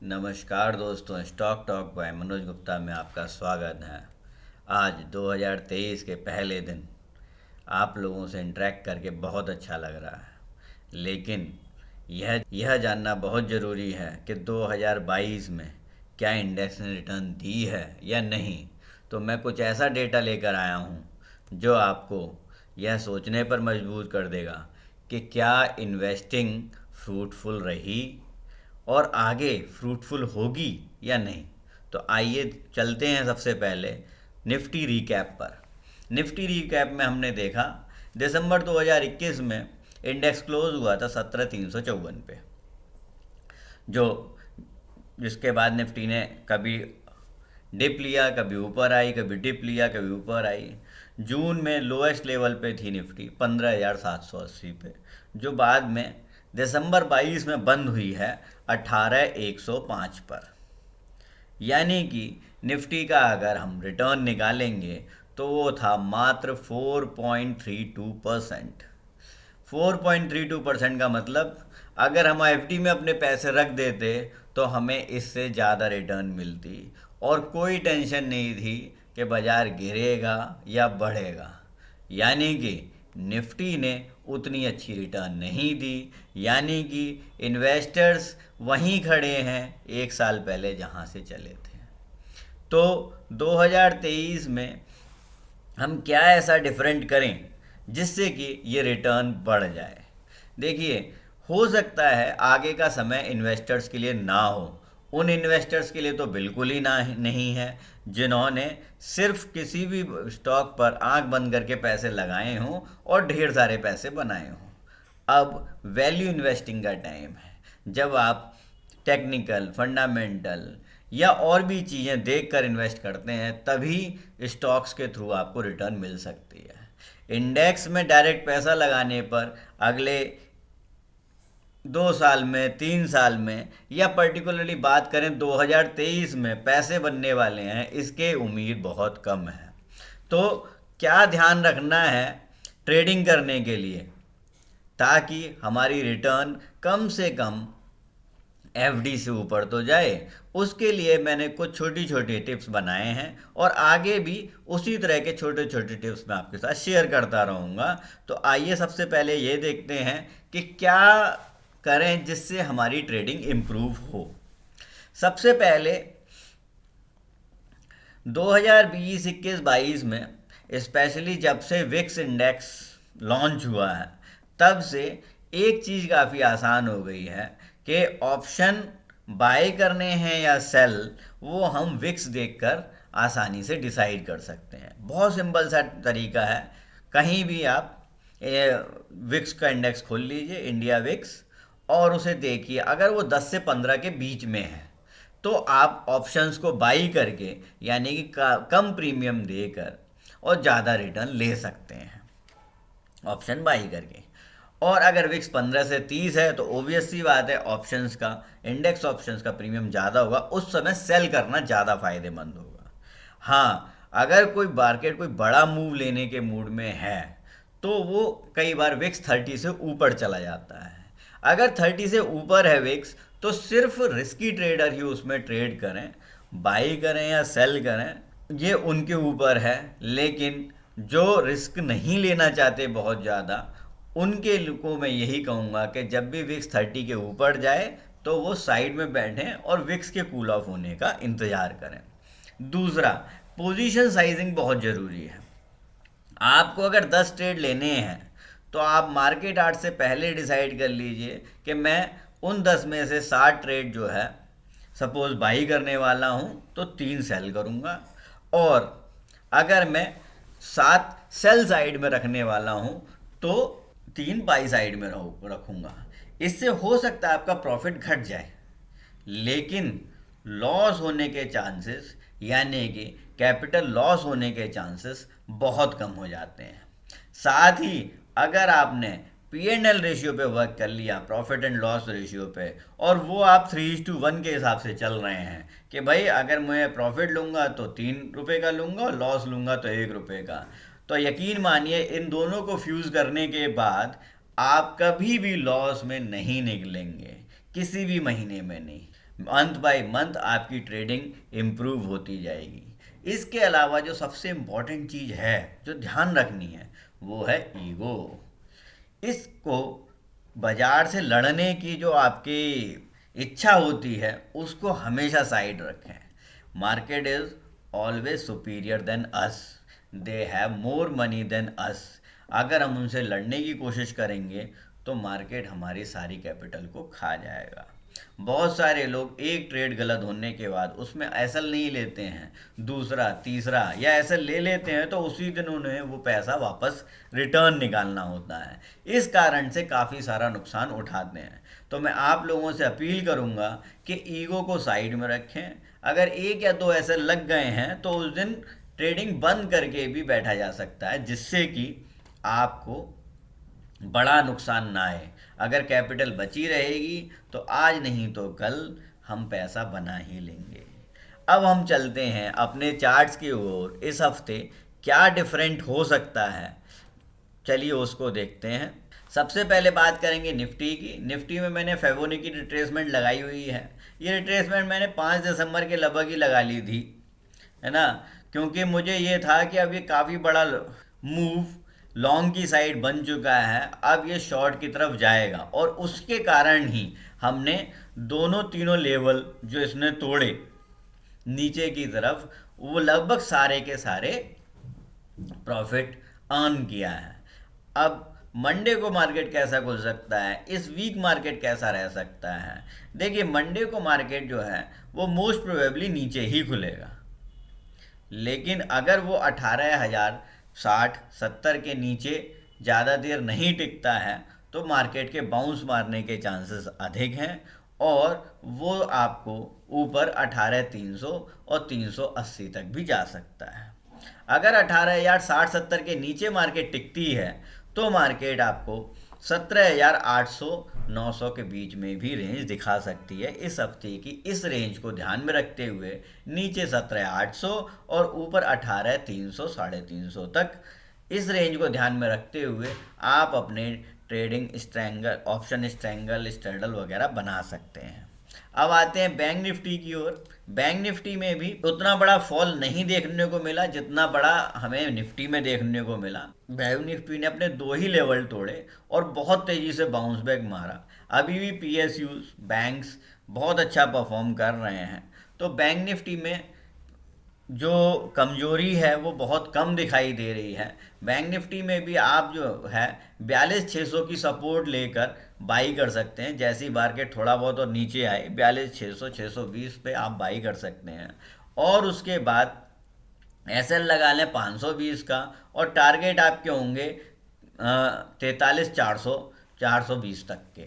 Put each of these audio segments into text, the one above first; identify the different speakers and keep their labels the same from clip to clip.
Speaker 1: नमस्कार दोस्तों, stock talk bye Manoj Gupta में आपका स्वागत है। आज 2023 के पहले दिन आप लोगों से इंटरेक्ट करके बहुत अच्छा लग रहा है, लेकिन यह जानना बहुत ज़रूरी है कि 2022 में क्या इंडेक्स ने रिटर्न दी है या नहीं। तो मैं कुछ ऐसा डेटा लेकर आया हूँ जो आपको यह सोचने पर मजबूर कर देगा कि क्या इन्वेस्टिंग फ्रूटफुल रही और आगे फ्रूटफुल होगी या नहीं। तो आइए चलते हैं सबसे पहले निफ्टी रिकैप पर। निफ्टी रिकैप में हमने देखा दिसंबर 2021 में इंडेक्स क्लोज हुआ था 17,354 पे, जो जिसके बाद निफ्टी ने कभी डिप लिया, कभी ऊपर आई, कभी डिप लिया, कभी ऊपर आई। जून में लोएस्ट लेवल पे थी निफ्टी 15,780 पे, जो बाद में दिसंबर 22 में बंद हुई है 18,105 पर। यानी कि निफ्टी का अगर हम रिटर्न निकालेंगे तो वो था मात्र 4.32%। 4.32% का मतलब अगर हम एफडी में अपने पैसे रख देते तो हमें इससे ज़्यादा रिटर्न मिलती और कोई टेंशन नहीं थी कि बाज़ार गिरेगा या बढ़ेगा। यानी कि निफ्टी ने उतनी अच्छी रिटर्न नहीं दी, यानी कि इन्वेस्टर्स वहीं खड़े हैं एक साल पहले जहां से चले थे। तो 2023 में हम क्या ऐसा डिफरेंट करें जिससे कि ये रिटर्न बढ़ जाए। देखिए, हो सकता है आगे का समय इन्वेस्टर्स के लिए ना हो। उन इन्वेस्टर्स के लिए तो बिल्कुल ही ना नहीं है जिन्होंने सिर्फ किसी भी स्टॉक पर आंख बंद करके पैसे लगाए हों और ढेर सारे पैसे बनाए हों। अब वैल्यू इन्वेस्टिंग का टाइम है, जब आप टेक्निकल, फंडामेंटल या और भी चीज़ें देखकर इन्वेस्ट करते हैं तभी स्टॉक्स के थ्रू आपको रिटर्न मिल सकती है। इंडेक्स में डायरेक्ट पैसा लगाने पर अगले 2 साल में, 3 साल में या पर्टिकुलरली बात करें 2023 में पैसे बनने वाले हैं, इसके उम्मीद बहुत कम है। तो क्या ध्यान रखना है ट्रेडिंग करने के लिए ताकि हमारी रिटर्न कम से कम एफडी से ऊपर तो जाए। उसके लिए मैंने कुछ छोटी छोटी टिप्स बनाए हैं और आगे भी उसी तरह के छोटे छोटे टिप्स मैं आपके साथ शेयर करता रहूँगा। तो आइए सबसे पहले ये देखते हैं कि क्या करें जिससे हमारी ट्रेडिंग इम्प्रूव हो। सबसे पहले 2020, 21, 22 में स्पेशली जब से विक्स इंडेक्स लॉन्च हुआ है तब से एक चीज़ काफ़ी आसान हो गई है कि ऑप्शन बाय करने हैं या सेल, वो हम विक्स देखकर आसानी से डिसाइड कर सकते हैं। बहुत सिंपल सा तरीका है। कहीं भी आप विक्स का इंडेक्स खोल लीजिए, इंडिया विक्स, और उसे देखिए। अगर वो 10 से 15 के बीच में है तो आप ऑप्शंस को बाई करके, यानी कि कम प्रीमियम देकर और ज़्यादा रिटर्न ले सकते हैं ऑप्शन बाई करके। और अगर विक्स 15 से 30 है तो ओबियस सी बात है ऑप्शंस का, इंडेक्स ऑप्शंस का प्रीमियम ज़्यादा होगा, उस समय सेल करना ज़्यादा फायदेमंद होगा। हाँ, अगर कोई मार्केट कोई बड़ा मूव लेने के मूड में है तो वो कई बार विक्स 30 से ऊपर चला जाता है। अगर 30 से ऊपर है विक्स तो सिर्फ रिस्की ट्रेडर ही उसमें ट्रेड करें, बाई करें या सेल करें ये उनके ऊपर है। लेकिन जो रिस्क नहीं लेना चाहते बहुत ज़्यादा, उनके को मैं यही कहूँगा कि जब भी विक्स 30 के ऊपर जाए तो वो साइड में बैठें और विक्स के कूल ऑफ होने का इंतज़ार करें। दूसरा, पोजीशन साइजिंग बहुत ज़रूरी है। आपको अगर 10 ट्रेड लेने हैं तो आप मार्केट आर्ट से पहले डिसाइड कर लीजिए कि मैं उन 10 में से 7 ट्रेड जो है सपोज बाई करने वाला हूँ तो 3 सेल करूँगा, और अगर मैं 7 सेल साइड में रखने वाला हूँ तो 3 बाई साइड में रखूँगा। इससे हो सकता है आपका प्रॉफिट घट जाए, लेकिन लॉस होने के चांसेस, यानी कि कैपिटल लॉस होने के चांसेस बहुत कम हो जाते हैं। साथ ही अगर आपने P&L रेशियो पे वर्क कर लिया, प्रॉफिट एंड लॉस रेशियो पे, और वो आप 3:1 के हिसाब से चल रहे हैं कि भाई अगर मैं प्रॉफिट लूँगा तो 3 रुपये का लूँगा और लॉस लूँगा तो 1 रुपये का, तो यकीन मानिए इन दोनों को फ्यूज़ करने के बाद आप कभी भी लॉस में नहीं निकलेंगे, किसी भी महीने में नहीं। मंथ बाय मंथ आपकी ट्रेडिंग इम्प्रूव होती जाएगी। इसके अलावा जो सबसे इम्पोर्टेंट चीज़ है जो ध्यान रखनी है वो है ईगो। इसको बाजार से लड़ने की जो आपकी इच्छा होती है उसको हमेशा साइड रखें। Market is always superior than us, they have more money than us. अगर हम उनसे लड़ने की कोशिश करेंगे तो मार्केट हमारी सारी कैपिटल को खा जाएगा। बहुत सारे लोग एक ट्रेड गलत होने के बाद उसमें एसल नहीं लेते हैं, दूसरा तीसरा या एसल ले लेते हैं तो उसी दिन उन्हें वो पैसा वापस रिटर्न निकालना होता है। इस कारण से काफ़ी सारा नुकसान उठाते हैं। तो मैं आप लोगों से अपील करूंगा कि ईगो को साइड में रखें। अगर एक या दो एसल लग गए हैं तो उस दिन ट्रेडिंग बंद करके भी बैठा जा सकता है, जिससे कि आपको बड़ा नुकसान ना आए। अगर कैपिटल बची रहेगी तो आज नहीं तो कल हम पैसा बना ही लेंगे। अब हम चलते हैं अपने चार्ट्स की ओर। इस हफ्ते क्या डिफरेंट हो सकता है, चलिए उसको देखते हैं। सबसे पहले बात करेंगे निफ्टी की। निफ्टी में मैंने फेबोनिकी रिट्रेसमेंट लगाई हुई है। ये रिट्रेसमेंट मैंने 5 दिसंबर के लगभग ही लगा ली थी, है ना, क्योंकि मुझे ये था कि अब ये काफ़ी बड़ा मूव लॉन्ग की साइड बन चुका है, अब ये शॉर्ट की तरफ जाएगा। और उसके कारण ही हमने दोनों तीनों लेवल जो इसने तोड़े नीचे की तरफ, वो लगभग सारे के सारे प्रॉफिट अर्न किया है। अब मंडे को मार्केट कैसा खुल सकता है, इस वीक मार्केट कैसा रह सकता है। देखिए मंडे को मार्केट जो है वो मोस्ट प्रोबेबली नीचे ही खुलेगा, लेकिन अगर वो 18,060-70 के नीचे ज़्यादा देर नहीं टिकता है तो मार्केट के बाउंस मारने के चांसेस अधिक हैं और वो आपको ऊपर 18,300 और 380 तक भी जा सकता है। अगर 18,060-70 के नीचे मार्केट टिकती है तो मार्केट आपको 17,800-900 के बीच में भी रेंज दिखा सकती है। इस हफ्ते की इस रेंज को ध्यान में रखते हुए नीचे 17,800 और ऊपर 18,300 350 तक, इस रेंज को ध्यान में रखते हुए आप अपने trading strangle, option strangle, straddle वगैरह बना सकते हैं। अब आते हैं बैंक निफ्टी की ओर। बैंक निफ्टी में भी उतना बड़ा फॉल नहीं देखने को मिला जितना बड़ा हमें निफ्टी में देखने को मिला। बैंक निफ्टी ने अपने 2 ही लेवल तोड़े और बहुत तेजी से बाउंस बैक मारा। अभी भी पीएसयूज, बैंक्स बहुत अच्छा परफॉर्म कर रहे हैं। तो बैंक निफ्टी में जो कमजोरी है वो बहुत कम दिखाई दे रही है। बैंक निफ्टी में भी आप जो है 42,600 की सपोर्ट लेकर बाई कर सकते हैं। जैसे ही मार्केट थोड़ा बहुत और नीचे आए 42,600 620 पे आप बाई कर सकते हैं और उसके बाद एसएल लगा लें 520 का और टारगेट आपके होंगे 43,400 420 तक के।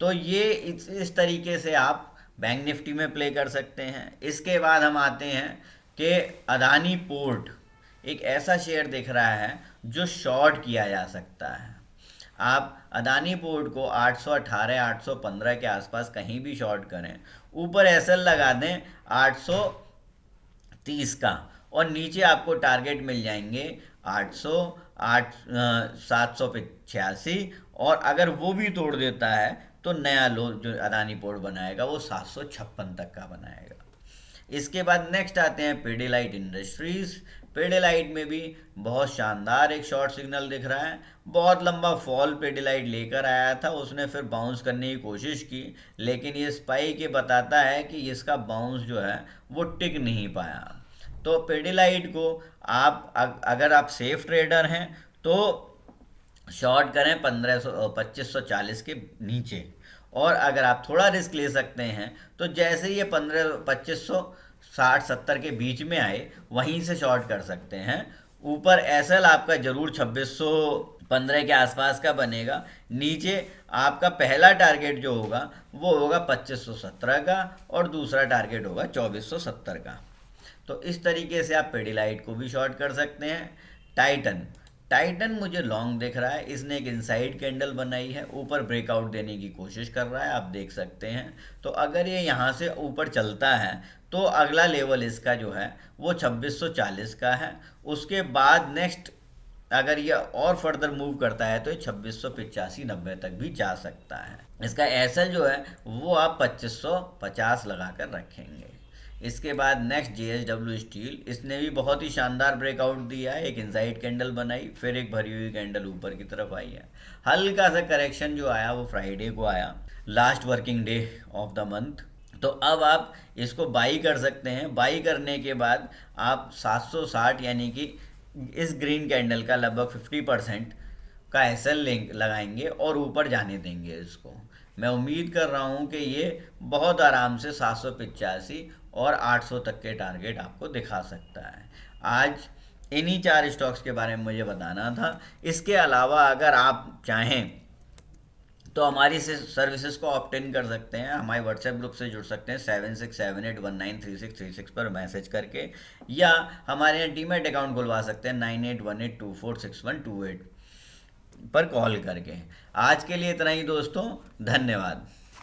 Speaker 1: तो ये इस तरीके से आप बैंक निफ्टी में प्ले कर सकते हैं। इसके बाद हम आते हैं कि अदानी पोर्ट एक ऐसा शेयर दिख रहा है जो शॉर्ट किया जा सकता है। आप अदानी पोर्ट को 818 815 के आसपास कहीं भी शॉर्ट करें, ऊपर एसएल लगा दें 830 का और नीचे आपको टारगेट मिल जाएंगे 800 786, और अगर वो भी तोड़ देता है तो नया लो जो अदानी पोर्ट बनाएगा वो 756 तक का बनाएगा। इसके बाद नेक्स्ट आते हैं पीडीलाइट इंडस्ट्रीज। पीडीलाइट में भी बहुत शानदार एक शॉर्ट सिग्नल दिख रहा है। बहुत लंबा फॉल पीडीलाइट लेकर आया था, उसने फिर बाउंस करने की कोशिश की, लेकिन ये स्पाइक ये बताता है कि इसका बाउंस जो है वो टिक नहीं पाया। तो पीडीलाइट को आप अगर आप सेफ ट्रेडर हैं तो शॉर्ट करें 2540 के नीचे, और अगर आप थोड़ा रिस्क ले सकते हैं तो जैसे ये 2560-70 के बीच में आए वहीं से शॉर्ट कर सकते हैं। ऊपर एसएल आपका जरूर 2615 के आसपास का बनेगा। नीचे आपका पहला टारगेट जो होगा वो होगा 2517 का और दूसरा टारगेट होगा 2470 का। तो इस तरीके से आप पेडीलाइट को भी शॉर्ट कर सकते हैं। टाइटन मुझे लॉन्ग दिख रहा है, इसने एक इनसाइड कैंडल बनाई है, ऊपर ब्रेकआउट देने की कोशिश कर रहा है, आप देख सकते हैं। तो अगर ये यहाँ से ऊपर चलता है तो अगला लेवल इसका जो है वो 2640 का है। उसके बाद नेक्स्ट
Speaker 2: अगर ये और फर्दर मूव करता है तो ये 2685-90 तक भी जा सकता है। इसका एसएल जो है वो आप 2550 लगा कर रखेंगे। इसके बाद नेक्स्ट जेएसडब्ल्यू स्टील, इसने भी बहुत ही शानदार ब्रेकआउट दिया है, एक इनसाइड कैंडल बनाई, फिर एक भरी हुई कैंडल ऊपर की तरफ आई है। हल्का सा करेक्शन जो आया वो फ्राइडे को आया, last working day of the month. तो अब आप इसको बाई कर सकते हैं। बाई करने के बाद आप 760 यानी कि इस ग्रीन कैंडल का लगभग 50% का एसएल लिंक लगाएंगे और ऊपर जाने देंगे इसको। मैं उम्मीद कर रहा हूँ कि ये बहुत आराम से 785 और 800 तक के टारगेट आपको दिखा सकता है। आज इन्हीं 4 स्टॉक्स के बारे में मुझे बताना था। इसके अलावा अगर आप चाहें तो हमारी सर्विसेज को ऑप्ट इन कर सकते हैं, हमारे व्हाट्सएप ग्रुप से जुड़ सकते हैं 7678193636 पर मैसेज करके, या हमारे यहाँ डीमैट अकाउंट खुलवा सकते हैं 9818246128 पर कॉल करके। आज के लिए इतना ही दोस्तों, धन्यवाद।